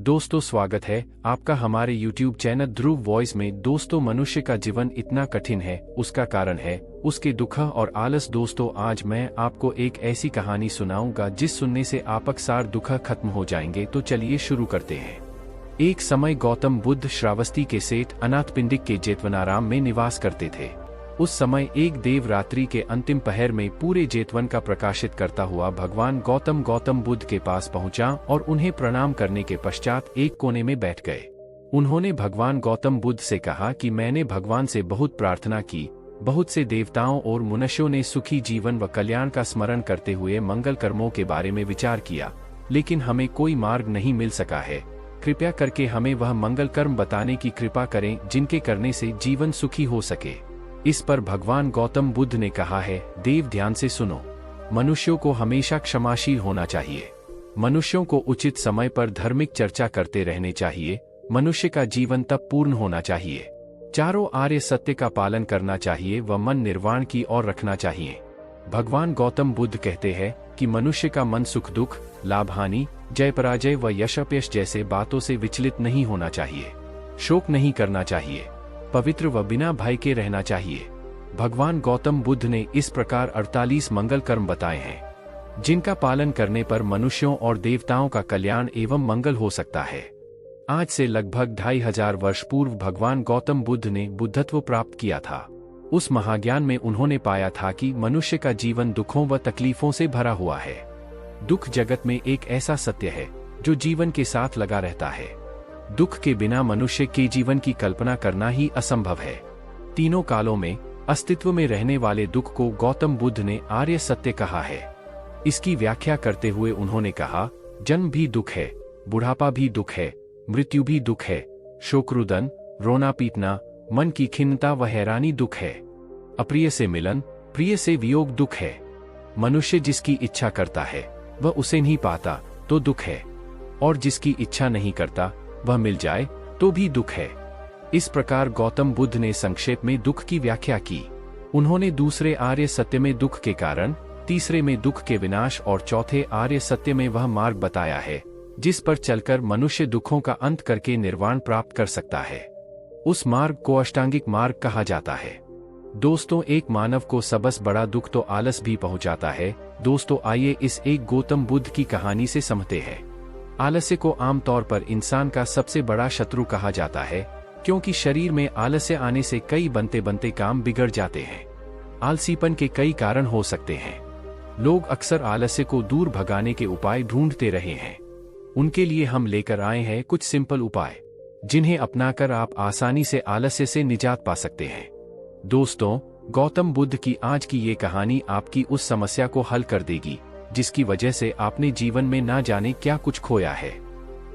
दोस्तों, स्वागत है आपका हमारे YouTube चैनल ध्रुव वॉइस में। दोस्तों, मनुष्य का जीवन इतना कठिन है, उसका कारण है उसके दुख और आलस। दोस्तों, आज मैं आपको एक ऐसी कहानी सुनाऊंगा जिस सुनने से आप अक्सर दुख खत्म हो जाएंगे। तो चलिए शुरू करते हैं। एक समय गौतम बुद्ध श्रावस्ती के सेठ अनाथपिंडिक के जेतवनाराम में निवास करते थे। उस समय एक देव रात्रि के अंतिम पहर में पूरे जेतवन का प्रकाशित करता हुआ भगवान गौतम बुद्ध के पास पहुंचा और उन्हें प्रणाम करने के पश्चात एक कोने में बैठ गए। उन्होंने भगवान गौतम बुद्ध से कहा कि मैंने भगवान से बहुत प्रार्थना की। बहुत से देवताओं और मनुष्यों ने सुखी जीवन व कल्याण का स्मरण करते हुए मंगल कर्मों के बारे में विचार किया, लेकिन हमें कोई मार्ग नहीं मिल सका है। कृपया करके हमें वह मंगल कर्म बताने की कृपा करें जिनके करने से जीवन सुखी हो सके। इस पर भगवान गौतम बुद्ध ने कहा है, देव ध्यान से सुनो। मनुष्यों को हमेशा क्षमाशील होना चाहिए। मनुष्यों को उचित समय पर धार्मिक चर्चा करते रहने चाहिए। मनुष्य का जीवन तब पूर्ण होना चाहिए। चारों आर्य सत्य का पालन करना चाहिए व मन निर्वाण की ओर रखना चाहिए। भगवान गौतम बुद्ध कहते हैं कि मनुष्य का मन सुख दुख, लाभ हानि, जय पराजय व यश अपयश जैसे बातों से विचलित नहीं होना चाहिए। शोक नहीं करना चाहिए। पवित्र व बिना भय के रहना चाहिए। भगवान गौतम बुद्ध ने इस प्रकार 48 मंगल कर्म बताए हैं, जिनका पालन करने पर मनुष्यों और देवताओं का कल्याण एवं मंगल हो सकता है। आज से लगभग 2500 वर्ष पूर्व भगवान गौतम बुद्ध ने बुद्धत्व प्राप्त किया था। उस महाज्ञान में उन्होंने पाया था कि मनुष्य का जीवन दुखों व तकलीफों से भरा हुआ है। दुख जगत में एक ऐसा सत्य है जो जीवन के साथ लगा रहता है। दुख के बिना मनुष्य के जीवन की कल्पना करना ही असंभव है। तीनों कालों में अस्तित्व में रहने वाले दुख को गौतम बुद्ध ने आर्य सत्य कहा है। इसकी व्याख्या करते हुए उन्होंने कहा, जन्म भी दुख है, बुढ़ापा भी दुख है, मृत्यु भी दुख है, शोकरुदन, रोना पीटना, मन की खिन्नता व हैरानी दुख है, अप्रिय से मिलन, प्रिय से वियोग दुख है। मनुष्य जिसकी इच्छा करता है वह उसे नहीं पाता तो दुख है, और जिसकी इच्छा नहीं करता वह मिल जाए तो भी दुख है। इस प्रकार गौतम बुद्ध ने संक्षेप में दुख की व्याख्या की। उन्होंने दूसरे आर्य सत्य में दुख के कारण, तीसरे में दुख के विनाश और चौथे आर्य सत्य में वह मार्ग बताया है जिस पर चलकर मनुष्य दुखों का अंत करके निर्वाण प्राप्त कर सकता है। उस मार्ग को अष्टांगिक मार्ग कहा जाता है। दोस्तों, एक मानव को सबसे बड़ा दुख तो आलस भी पहुंचाता है। दोस्तों, आइए इस एक गौतम बुद्ध की कहानी से समझते हैं। आलस्य को आमतौर पर इंसान का सबसे बड़ा शत्रु कहा जाता है, क्योंकि शरीर में आलस्य आने से कई बनते बनते काम बिगड़ जाते हैं। आलसीपन के कई कारण हो सकते हैं। लोग अक्सर आलस्य को दूर भगाने के उपाय ढूंढते रहे हैं। उनके लिए हम लेकर आए हैं कुछ सिंपल उपाय, जिन्हें अपनाकर आप आसानी से आलस्य से निजात पा सकते हैं। दोस्तों, गौतम बुद्ध की आज की ये कहानी आपकी उस समस्या को हल कर देगी जिसकी वजह से आपने जीवन में ना जाने क्या कुछ खोया है।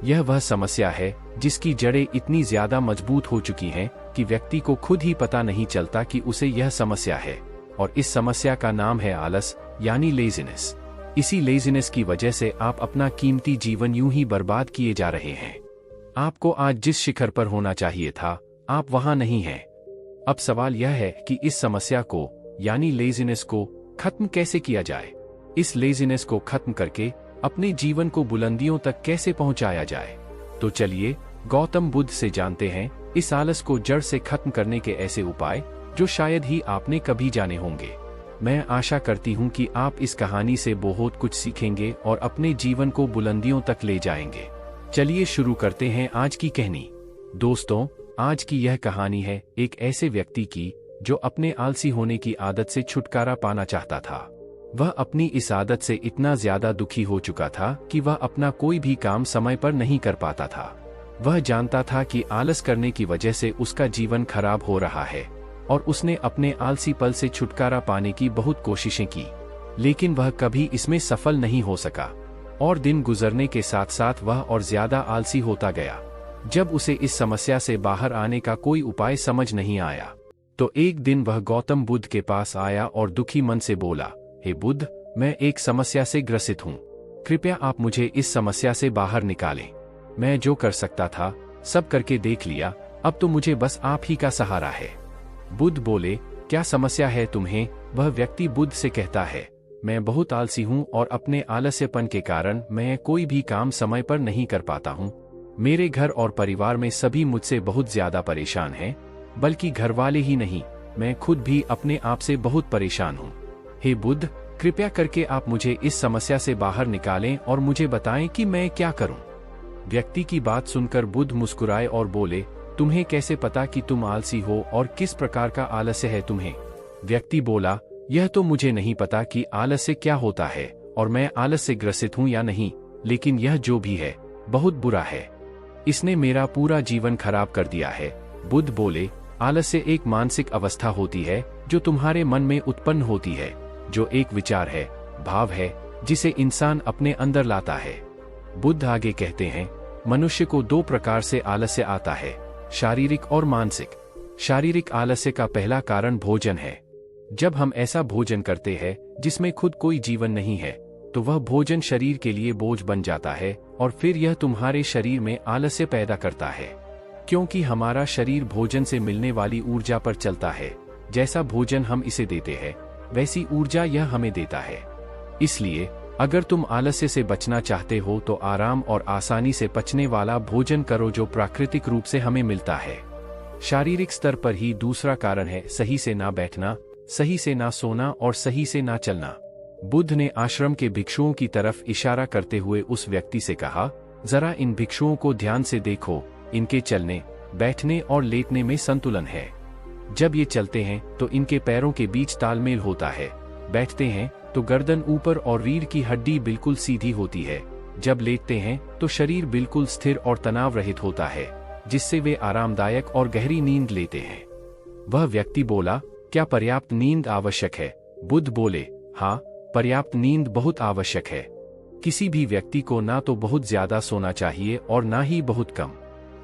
यह वह समस्या है जिसकी जड़ें इतनी ज्यादा मजबूत हो चुकी हैं कि व्यक्ति को खुद ही पता नहीं चलता कि उसे यह समस्या है, और इस समस्या का नाम है आलस, यानी लेजीनेस। इसी लेजीनेस की वजह से आप अपना कीमती जीवन यूं ही बर्बाद किए जा रहे हैं। आपको आज जिस शिखर पर होना चाहिए था, आप वहां नहीं हैं। अब सवाल यह है कि इस समस्या को, यानी लेजीनेस को खत्म कैसे किया जाए। इस लेजीनेस को खत्म करके अपने जीवन को बुलंदियों तक कैसे पहुंचाया जाए। तो चलिए गौतम बुद्ध से जानते हैं इस आलस को जड़ से खत्म करने के ऐसे उपाय जो शायद ही आपने कभी जाने होंगे। मैं आशा करती हूं कि आप इस कहानी से बहुत कुछ सीखेंगे और अपने जीवन को बुलंदियों तक ले जाएंगे। चलिए शुरू करते हैं आज की कहानी। दोस्तों, आज की यह कहानी है एक ऐसे व्यक्ति की जो अपने आलसी होने की आदत से छुटकारा पाना चाहता था। वह अपनी इस आदत से इतना ज्यादा दुखी हो चुका था कि वह अपना कोई भी काम समय पर नहीं कर पाता था। वह जानता था कि आलस करने की वजह से उसका जीवन खराब हो रहा है, और उसने अपने आलसी पल से छुटकारा पाने की बहुत कोशिशें की, लेकिन वह कभी इसमें सफल नहीं हो सका। और दिन गुजरने के साथ साथ वह और ज्यादा आलसी होता गया। जब उसे इस समस्या से बाहर आने का कोई उपाय समझ नहीं आया, तो एक दिन वह गौतम बुद्ध के पास आया और दुखी मन से बोला, हे बुद्ध, मैं एक समस्या से ग्रसित हूँ। कृपया आप मुझे इस समस्या से बाहर निकालें। मैं जो कर सकता था सब करके देख लिया, अब तो मुझे बस आप ही का सहारा है। बुद्ध बोले, क्या समस्या है तुम्हें? वह व्यक्ति बुद्ध से कहता है, मैं बहुत आलसी हूँ और अपने आलस्यपन के कारण मैं कोई भी काम समय पर नहीं कर पाता हूँ। मेरे घर और परिवार में सभी मुझसे बहुत ज्यादा परेशान हैं, बल्कि घर वाले ही नहीं, मैं खुद भी अपने आप से बहुत परेशान हूँ। हे बुद्ध, कृपया करके आप मुझे इस समस्या से बाहर निकालें और मुझे बताएं कि मैं क्या करूं। व्यक्ति की बात सुनकर बुद्ध मुस्कुराए और बोले, तुम्हें कैसे पता कि तुम आलसी हो और किस प्रकार का आलस्य है तुम्हें? व्यक्ति बोला, यह तो मुझे नहीं पता कि आलस्य क्या होता है और मैं आलस से ग्रसित हूं या नहीं, लेकिन यह जो भी है बहुत बुरा है। इसने मेरा पूरा जीवन खराब कर दिया है। बुद्ध बोले, आलस्य एक मानसिक अवस्था होती है जो तुम्हारे मन में उत्पन्न होती है, जो एक विचार है, भाव है, जिसे इंसान अपने अंदर लाता है। बुद्ध आगे कहते हैं, मनुष्य को दो प्रकार से आलस्य आता है, शारीरिक और मानसिक। शारीरिक आलस्य का पहला कारण भोजन है। जब हम ऐसा भोजन करते हैं जिसमें खुद कोई जीवन नहीं है, तो वह भोजन शरीर के लिए बोझ बन जाता है और फिर यह तुम्हारे शरीर में आलस्य पैदा करता है। क्योंकि हमारा शरीर भोजन से मिलने वाली ऊर्जा पर चलता है। जैसा भोजन हम इसे देते हैं, वैसी ऊर्जा यह हमें देता है। इसलिए अगर तुम आलस्य से बचना चाहते हो तो आराम और आसानी से पचने वाला भोजन करो जो प्राकृतिक रूप से हमें मिलता है। शारीरिक स्तर पर ही दूसरा कारण है सही से ना बैठना, सही से ना सोना और सही से ना चलना। बुद्ध ने आश्रम के भिक्षुओं की तरफ इशारा करते हुए उस व्यक्ति से कहा, जरा इन भिक्षुओं को ध्यान से देखो, इनके चलने, बैठने और लेटने में संतुलन है। जब ये चलते हैं तो इनके पैरों के बीच तालमेल होता है, बैठते हैं तो गर्दन ऊपर और रीढ़ की हड्डी बिल्कुल सीधी होती है, जब लेटते हैं तो शरीर बिल्कुल स्थिर और तनाव रहित होता है, जिससे वे आरामदायक और गहरी नींद लेते हैं। वह व्यक्ति बोला, क्या पर्याप्त नींद आवश्यक है? बुद्ध बोले, हाँ, पर्याप्त नींद बहुत आवश्यक है। किसी भी व्यक्ति को ना तो बहुत ज्यादा सोना चाहिए और ना ही बहुत कम।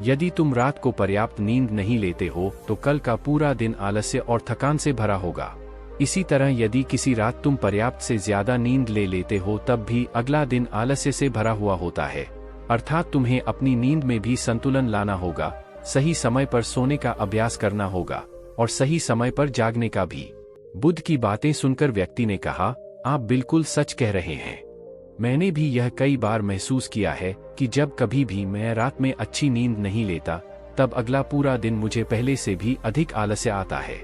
यदि तुम रात को पर्याप्त नींद नहीं लेते हो तो कल का पूरा दिन आलस्य और थकान से भरा होगा। इसी तरह यदि किसी रात तुम पर्याप्त से ज्यादा नींद ले लेते हो तब भी अगला दिन आलस्य से भरा हुआ होता है। अर्थात तुम्हें अपनी नींद में भी संतुलन लाना होगा, सही समय पर सोने का अभ्यास करना होगा और सही समय पर जागने का भी। बुद्ध की बातें सुनकर व्यक्ति ने कहा, आप बिल्कुल सच कह रहे हैं। मैंने भी यह कई बार महसूस किया है कि जब कभी भी मैं रात में अच्छी नींद नहीं लेता, तब अगला पूरा दिन मुझे पहले से भी अधिक आलस्य आता है।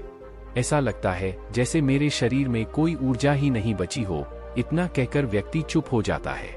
ऐसा लगता है जैसे मेरे शरीर में कोई ऊर्जा ही नहीं बची हो। इतना कहकर व्यक्ति चुप हो जाता है।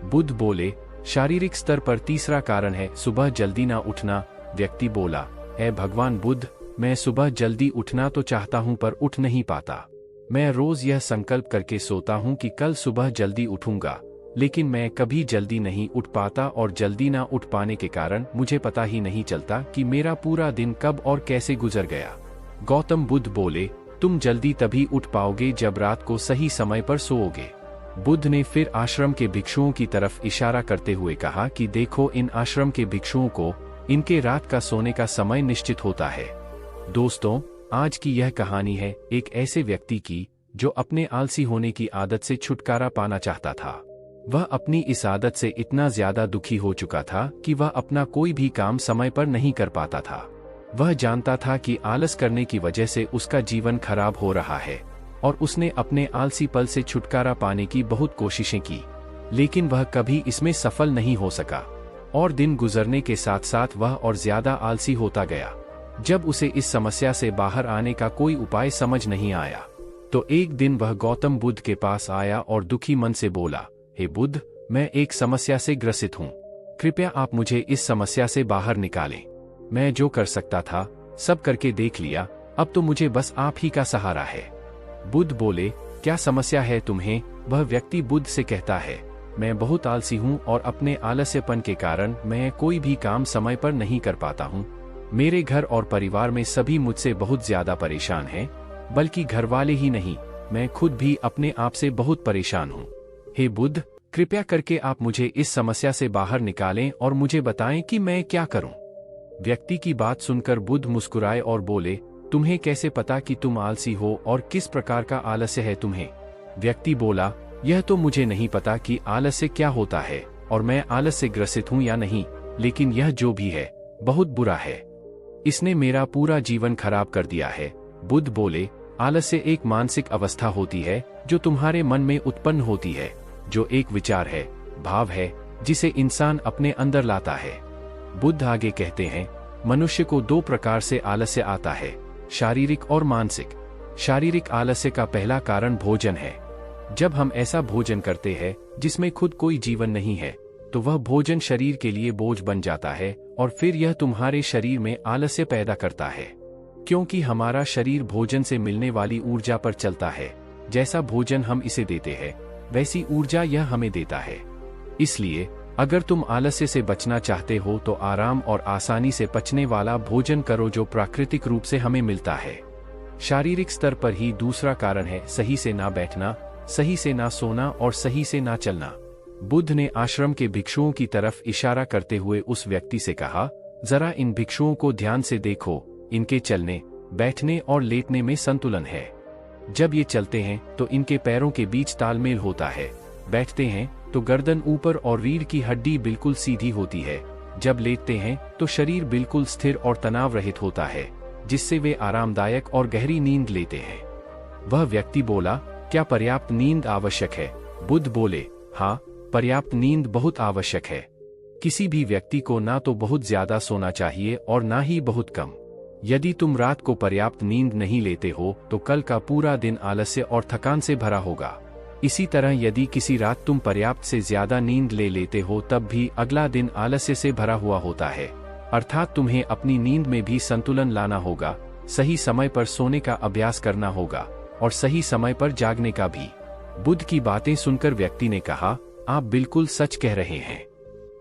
बुद्ध बोले, शारीरिक स्तर पर तीसरा कारण है सुबह जल्दी ना उठना। व्यक्ति बोला, है भगवान बुद्ध, मैं सुबह जल्दी उठना तो चाहता हूं पर उठ नहीं पाता। मैं रोज यह संकल्प करके सोता हूं कि कल सुबह जल्दी उठूंगा, लेकिन मैं कभी जल्दी नहीं उठ पाता और जल्दी ना उठ पाने के कारण मुझे पता ही नहीं चलता कि मेरा पूरा दिन कब और कैसे गुजर गया। गौतम बुद्ध बोले, तुम जल्दी तभी उठ पाओगे जब रात को सही समय पर सोओगे। बुद्ध ने फिर आश्रम के भिक्षुओं की तरफ इशारा करते हुए कहा कि देखो इन आश्रम के भिक्षुओं को, इनके रात का सोने का समय निश्चित होता है। दोस्तों, आज की यह कहानी है एक ऐसे व्यक्ति की जो अपने आलसी होने की आदत से छुटकारा पाना चाहता था। वह अपनी इस आदत से इतना ज्यादा दुखी हो चुका था कि वह अपना कोई भी काम समय पर नहीं कर पाता था। वह जानता था कि आलस करने की वजह से उसका जीवन खराब हो रहा है और उसने अपने आलसी पल से छुटकारा पाने की बहुत कोशिशें की, लेकिन वह कभी इसमें सफल नहीं हो सका और दिन गुजरने के साथ साथ वह और ज्यादा आलसी होता गया। जब उसे इस समस्या से बाहर आने का कोई उपाय समझ नहीं आया, तो एक दिन वह गौतम बुद्ध के पास आया और दुखी मन से बोला, हे बुद्ध, मैं एक समस्या से ग्रसित हूँ। कृपया आप मुझे इस समस्या से बाहर निकालें। मैं जो कर सकता था सब करके देख लिया, अब तो मुझे बस आप ही का सहारा है। बुद्ध बोले, क्या समस्या है तुम्हें? वह व्यक्ति बुद्ध से कहता है, मैं बहुत आलसी हूँ और अपने आलस्यपन के कारण मैं कोई भी काम समय पर नहीं कर पाता हूँ। मेरे घर और परिवार में सभी मुझसे बहुत ज्यादा परेशान हैं, बल्कि घर वाले ही नहीं, मैं खुद भी अपने आप से बहुत परेशान हूँ। हे बुद्ध, कृपया करके आप मुझे इस समस्या से बाहर निकालें और मुझे बताएं कि मैं क्या करूं। व्यक्ति की बात सुनकर बुद्ध मुस्कुराए और बोले, तुम्हें कैसे पता कि तुम आलसी हो और किस प्रकार का आलस्य है तुम्हें? व्यक्ति बोला, यह तो मुझे नहीं पता कि आलस्य क्या होता है और मैं आलस से ग्रसित हूं या नहीं, लेकिन यह जो भी है बहुत बुरा है। इसने मेरा पूरा जीवन खराब कर दिया है। बुद्ध बोले, आलस्य एक मानसिक अवस्था होती है जो तुम्हारे मन में उत्पन्न होती है, जो एक विचार है, भाव है, जिसे इंसान अपने अंदर लाता है। बुद्ध आगे कहते हैं, मनुष्य को दो प्रकार से आलस्य आता है, शारीरिक और मानसिक। शारीरिक आलस्य का पहला कारण भोजन है। जब हम ऐसा भोजन करते हैं जिसमें खुद कोई जीवन नहीं है, तो वह भोजन शरीर के लिए बोझ बन जाता है और फिर यह तुम्हारे शरीर में आलस्य पैदा करता है। क्योंकि हमारा शरीर भोजन से मिलने वाली ऊर्जा पर चलता है, जैसा भोजन हम इसे देते हैं वैसी ऊर्जा यह हमें देता है। इसलिए अगर तुम आलस्य से बचना चाहते हो तो आराम और आसानी से पचने वाला भोजन करो जो प्राकृतिक रूप से हमें मिलता है। शारीरिक स्तर पर ही दूसरा कारण है सही से ना बैठना, सही से ना सोना और सही से ना चलना। बुद्ध ने आश्रम के भिक्षुओं की तरफ इशारा करते हुए उस व्यक्ति से कहा, जरा इन भिक्षुओं को ध्यान से देखो, इनके चलने, बैठने और लेटने में संतुलन है। जब ये चलते हैं तो इनके पैरों के बीच तालमेल होता है, बैठते हैं तो गर्दन ऊपर और रीढ़ की हड्डी बिल्कुल सीधी होती है, जब लेटते हैं तो शरीर बिल्कुल स्थिर और तनाव रहित होता है, जिससे वे आरामदायक और गहरी नींद लेते हैं। वह व्यक्ति बोला, क्या पर्याप्त नींद आवश्यक है? बुद्ध बोले, हाँ, पर्याप्त नींद बहुत आवश्यक है। किसी भी व्यक्ति को ना तो बहुत ज्यादा सोना चाहिए और ना ही बहुत कम। यदि तुम रात को पर्याप्त नींद नहीं लेते हो तो कल का पूरा दिन आलस्य और थकान से भरा होगा। इसी तरह यदि किसी रात तुम पर्याप्त से ज्यादा नींद ले लेते हो तब भी अगला दिन आलस्य से भरा हुआ होता है। अर्थात तुम्हें अपनी नींद में भी संतुलन लाना होगा, सही समय पर सोने का अभ्यास करना होगा और सही समय पर जागने का भी। बुद्ध की बातें सुनकर व्यक्ति ने कहा, आप बिल्कुल सच कह रहे हैं।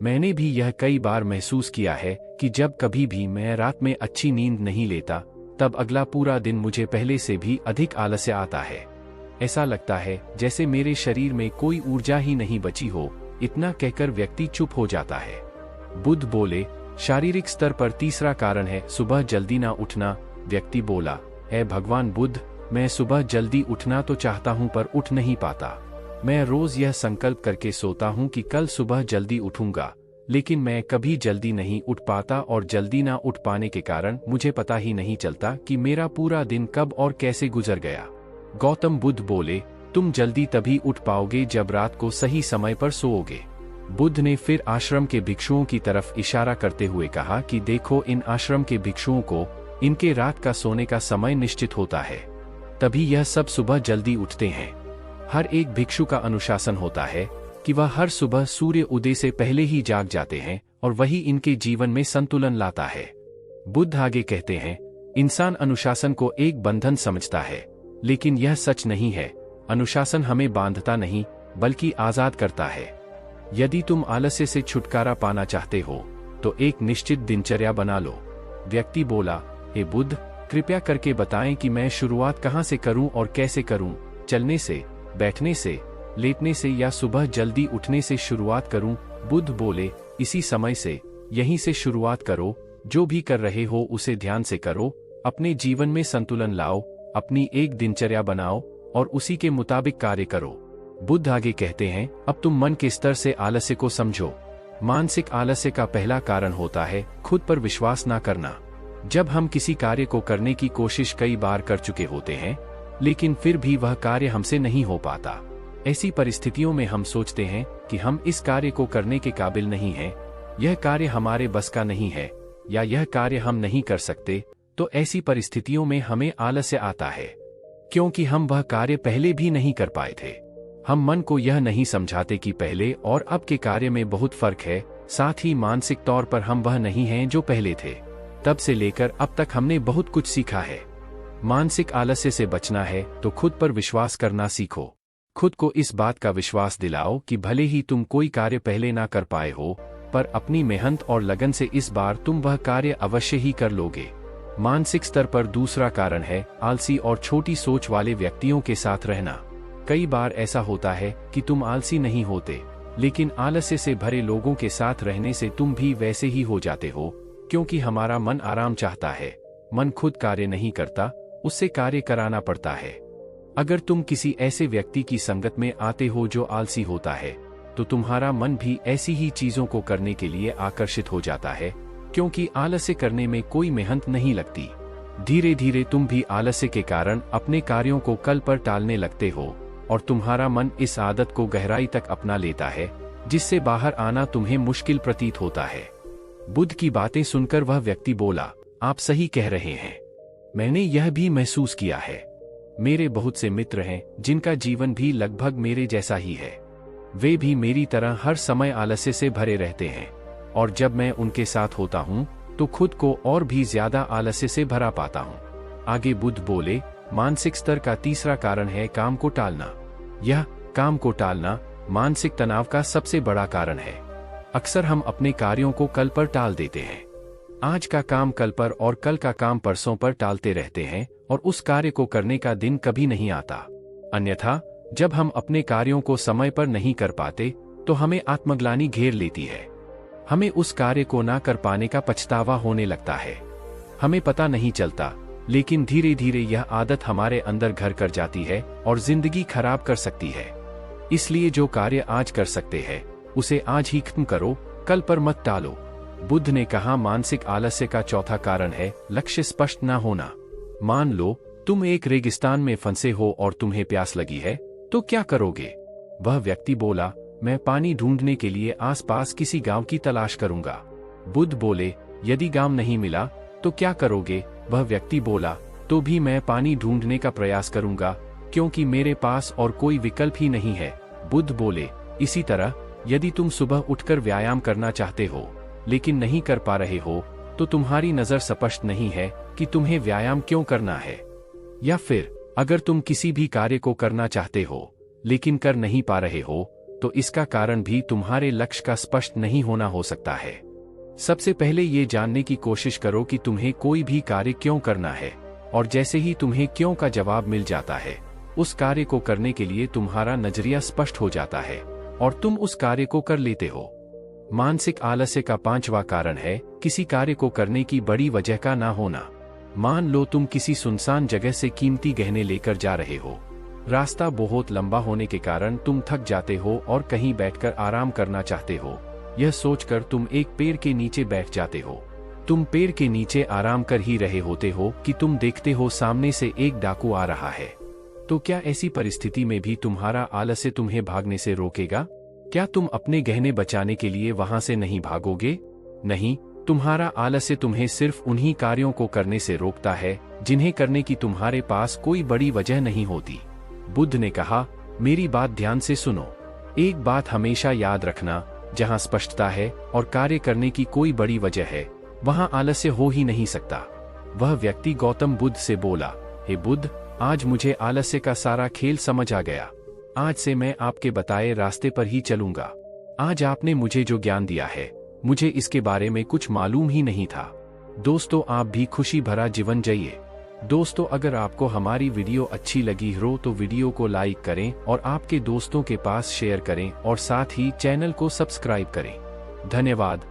मैंने भी यह कई बार महसूस किया है कि जब कभी भी मैं रात में अच्छी नींद नहीं लेता तब अगला पूरा दिन मुझे पहले से भी अधिक आलस्य आता है। ऐसा लगता है जैसे मेरे शरीर में कोई ऊर्जा ही नहीं बची हो। इतना कहकर व्यक्ति चुप हो जाता है। बुद्ध बोले, शारीरिक स्तर पर तीसरा कारण है सुबह जल्दी ना उठना। व्यक्ति बोला, ऐ भगवान बुद्ध, मैं सुबह जल्दी उठना तो चाहता हूं पर उठ नहीं पाता। मैं रोज यह संकल्प करके सोता हूं कि कल सुबह जल्दी उठूंगा, लेकिन मैं कभी जल्दी नहीं उठ पाता और जल्दी ना उठ पाने के कारण मुझे पता ही नहीं चलता कि मेरा पूरा दिन कब और कैसे गुजर गया। गौतम बुद्ध बोले, तुम जल्दी तभी उठ पाओगे जब रात को सही समय पर सोओगे। बुद्ध ने फिर आश्रम के भिक्षुओं की तरफ इशारा करते हुए कहा कि देखो, इन आश्रम के भिक्षुओं को इनके रात का सोने का समय निश्चित होता है, तभी यह सब सुबह जल्दी उठते हैं। हर एक भिक्षु का अनुशासन होता है कि वह हर सुबह सूर्य उदय से पहले ही जाग जाते हैं और वही इनके जीवन में संतुलन लाता है। बुद्ध आगे कहते हैं, इंसान अनुशासन को एक बंधन समझता है, लेकिन यह सच नहीं है। अनुशासन हमें बांधता नहीं बल्कि आजाद करता है। यदि तुम आलस्य से छुटकारा पाना चाहते हो तो एक निश्चित दिनचर्या बना लो। व्यक्ति बोला, हे बुद्ध, कृपया करके बताएं कि मैं शुरुआत कहां से करूं और कैसे करूं? चलने से, बैठने से, लेटने से या सुबह जल्दी उठने से शुरुआत करूं? बुद्ध बोले, इसी समय से, यहीं से शुरुआत करो। जो भी कर रहे हो उसे ध्यान से करो, अपने जीवन में संतुलन लाओ, अपनी एक दिनचर्या बनाओ और उसी के मुताबिक कार्य करो। बुद्ध आगे कहते हैं, अब तुम मन के स्तर से आलस्य को समझो। मानसिक आलस्य का पहला कारण होता है खुद पर विश्वास ना करना। जब हम किसी कार्य को करने की कोशिश कई बार कर चुके होते हैं, लेकिन फिर भी वह कार्य हमसे नहीं हो पाता, ऐसी परिस्थितियों में हम सोचते हैं कि हम इस कार्य को करने के काबिल नहीं हैं, यह कार्य हमारे बस का नहीं है या यह कार्य हम नहीं कर सकते। तो ऐसी परिस्थितियों में हमें आलस्य आता है, क्योंकि हम वह कार्य पहले भी नहीं कर पाए थे। हम मन को यह नहीं समझाते कि पहले और अब के कार्य में बहुत फर्क है। साथ ही मानसिक तौर पर हम वह नहीं हैं जो पहले थे। तब से लेकर अब तक हमने बहुत कुछ सीखा है। मानसिक आलस्य से बचना है तो खुद पर विश्वास करना सीखो। खुद को इस बात का विश्वास दिलाओ कि भले ही तुम कोई कार्य पहले ना कर पाए हो, पर अपनी मेहनत और लगन से इस बार तुम वह कार्य अवश्य ही कर लोगे। मानसिक स्तर पर दूसरा कारण है आलसी और छोटी सोच वाले व्यक्तियों के साथ रहना। कई बार ऐसा होता है कि तुम आलसी नहीं होते, लेकिन आलस्य से भरे लोगों के साथ रहने से तुम भी वैसे ही हो जाते हो, क्योंकि हमारा मन आराम चाहता है। मन खुद कार्य नहीं करता, उससे कार्य कराना पड़ता है। अगर तुम किसी ऐसे व्यक्ति की संगत में आते हो जो आलसी होता है, तो तुम्हारा मन भी ऐसी ही चीजों को करने के लिए आकर्षित हो जाता है, क्योंकि आलस्य करने में कोई मेहनत नहीं लगती। धीरे धीरे तुम भी आलस्य के कारण अपने कार्यों को कल पर टालने लगते हो और तुम्हारा मन इस आदत को गहराई तक अपना लेता है, जिससे बाहर आना तुम्हें मुश्किल प्रतीत होता है। बुद्ध की बातें सुनकर वह व्यक्ति बोला, आप सही कह रहे हैं। मैंने यह भी महसूस किया है। मेरे बहुत से मित्र हैं जिनका जीवन भी लगभग मेरे जैसा ही है। वे भी मेरी तरह हर समय आलस्य से भरे रहते हैं, और जब मैं उनके साथ होता हूँ तो खुद को और भी ज्यादा आलस्य से भरा पाता हूँ। आगे बुद्ध बोले, मानसिक स्तर का तीसरा कारण है काम को टालना। यह काम को टालना मानसिक तनाव का सबसे बड़ा कारण है। अक्सर हम अपने कार्यों को कल पर टाल देते हैं। आज का काम कल पर और कल का काम परसों पर टालते रहते हैं और उस कार्य को करने का दिन कभी नहीं आता। अन्यथा जब हम अपने कार्यों को समय पर नहीं कर पाते तो हमें आत्मग्लानि घेर लेती है। हमें उस कार्य को ना कर पाने का पछतावा होने लगता है। हमें पता नहीं चलता, लेकिन धीरे धीरे यह आदत हमारे अंदर घर कर जाती है और जिंदगी खराब कर सकती है। इसलिए जो कार्य आज कर सकते हैं उसे आज ही खत्म करो, कल पर मत टालो। बुद्ध ने कहा, मानसिक आलस्य का चौथा कारण है लक्ष्य स्पष्ट ना होना। मान लो तुम एक रेगिस्तान में फंसे हो और तुम्हें प्यास लगी है, तो क्या करोगे? वह व्यक्ति बोला, मैं पानी ढूंढने के लिए आसपास किसी गांव की तलाश करूंगा। बुद्ध बोले, यदि गांव नहीं मिला तो क्या करोगे? वह व्यक्ति बोला, तो भी मैं पानी ढूंढने का प्रयास करूंगा, क्योंकि मेरे पास और कोई विकल्प ही नहीं है। बुद्ध बोले, इसी तरह यदि तुम सुबह उठकर व्यायाम करना चाहते हो लेकिन नहीं कर पा रहे हो, तो तुम्हारी नजर स्पष्ट नहीं है कि तुम्हें व्यायाम क्यों करना है। या फिर अगर तुम किसी भी कार्य को करना चाहते हो लेकिन कर नहीं पा रहे हो, तो इसका कारण भी तुम्हारे लक्ष्य का स्पष्ट नहीं होना हो सकता है। सबसे पहले ये जानने की कोशिश करो कि तुम्हें कोई भी कार्य क्यों करना है, और जैसे ही तुम्हें क्यों का जवाब मिल जाता है, उस कार्य को करने के लिए तुम्हारा नजरिया स्पष्ट हो जाता है और तुम उस कार्य को कर लेते हो। मानसिक आलस्य का पांचवा कारण है किसी कार्य को करने की बड़ी वजह का ना होना। मान लो तुम किसी सुनसान जगह से कीमती गहने लेकर जा रहे हो। रास्ता बहुत लंबा होने के कारण तुम थक जाते हो और कहीं बैठकर आराम करना चाहते हो। यह सोचकर तुम एक पेड़ के नीचे बैठ जाते हो। तुम पेड़ के नीचे आराम कर ही रहे होते हो कि तुम देखते हो सामने से एक डाकू आ रहा है। तो क्या ऐसी परिस्थिति में भी तुम्हारा आलस्य तुम्हें भागने से रोकेगा? क्या तुम अपने गहने बचाने के लिए वहां से नहीं भागोगे? नहीं, तुम्हारा आलस्य तुम्हें सिर्फ उन्हीं कार्यों को करने से रोकता है जिन्हें करने की तुम्हारे पास कोई बड़ी वजह नहीं होती। बुद्ध ने कहा, मेरी बात ध्यान से सुनो। एक बात हमेशा याद रखना, जहां स्पष्टता है और कार्य करने की कोई बड़ी वजह है, वहां आलस्य हो ही नहीं सकता। वह व्यक्ति गौतम बुद्ध से बोला, हे बुद्ध, आज मुझे आलस्य का सारा खेल समझ आ गया। आज से मैं आपके बताए रास्ते पर ही चलूंगा। आज आपने मुझे जो ज्ञान दिया है, मुझे इसके बारे में कुछ मालूम ही नहीं था। दोस्तों, आप भी खुशी भरा जीवन जिए। दोस्तों, अगर आपको हमारी वीडियो अच्छी लगी हो तो वीडियो को लाइक करें और आपके दोस्तों के पास शेयर करें और साथ ही चैनल को सब्सक्राइब करें। धन्यवाद।